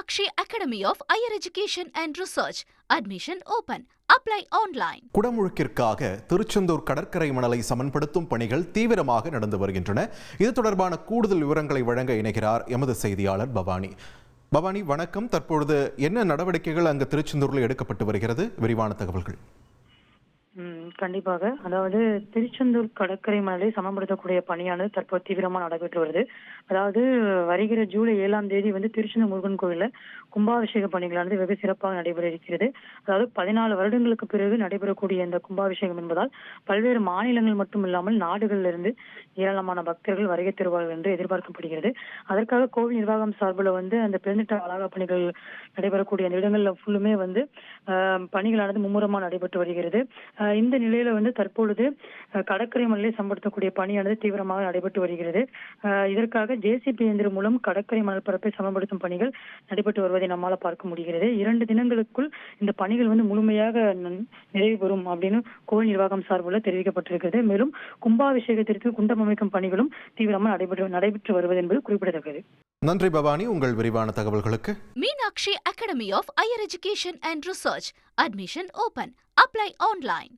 Meenakshi Academy of Higher Education and Research. Admission open. Apply online. குடமுழுக்கிற்காக Tiruchendur கடற்கரை மணலை சமன்படுத்தும் பணிகள் தீவிரமாக நடந்து வருகின்றன. இது தொடர்பான கூடுதல் விவரங்களை வழங்க இணைகிறார் எமது செய்தியாளர் பவானி. பவானி, வணக்கம். தற்பொழுது என்ன நடவடிக்கைகள் அங்கு திருச்செந்தூரில் எடுக்கப்பட்டு வருகிறது? விரிவான தகவல்கள். கண்டிப்பாக. அதாவது திருச்செந்தூர் கடற்கரை மணலை சமப்படுத்தக்கூடிய பணியானது தற்போது தீவிரமாக நடைபெற்று வருது. அதாவது வருகிற ஜூலை 7ஆம் தேதி திருச்செந்தூர் முருகன் கோயிலில் கும்பாபிஷேக பணிகளானது வெகு சிறப்பாக நடைபெற இருக்கிறது. அதாவது 14 வருடங்களுக்கு பிறகு நடைபெறக்கூடிய இந்த கும்பாபிஷேகம் என்பதால் பல்வேறு மாநிலங்கள் மட்டும் இல்லாமல் நாடுகளில் இருந்து ஏராளமான பக்தர்கள் வருகை தருவார்கள் என்று எதிர்பார்க்கப்படுகிறது. அதற்காக கோவில் நிர்வாகம் சார்பில் அந்த பெருந்திட்ட வளாக பணிகள் நடைபெறக்கூடிய அந்த இடங்களில் ஃபுல்லுமே பணிகளானது மும்முரமாக நடைபெற்று வருகிறது. இந்த நிலையில தற்பொழுது கடற்கரை மணலை சமப்படுத்தக்கூடிய பணியானது தீவிரமாக நடைபெற்று வருகிறது. இதற்காக ஜேசிபி இயந்திரம் மூலம் கடற்கரை மணல் பரப்பை சமப்படுத்தும் பணிகள் நடைபெற்று வருவதை நம்மால பார்க்க முடிகிறது. 2 தினங்களுக்குள் இந்த பணிகள் முழுமையாக நிறைவு பெறும் அப்படின்னு கோவில் நிர்வாகம் சார்பில் தெரிவிக்கப்பட்டிருக்கிறது. மேலும் கும்பாபிஷேகத்திற்கு குண்டம் அமைக்கும் பணிகளும் தீவிரமாக நடைபெற்று வருவது என்பது குறிப்பிடத்தக்கது. நன்றி பவானி, உங்கள் விரிவான தகவல்களுக்கு. Meenakshi Academy of Higher Education and Research. Admission open. Apply online.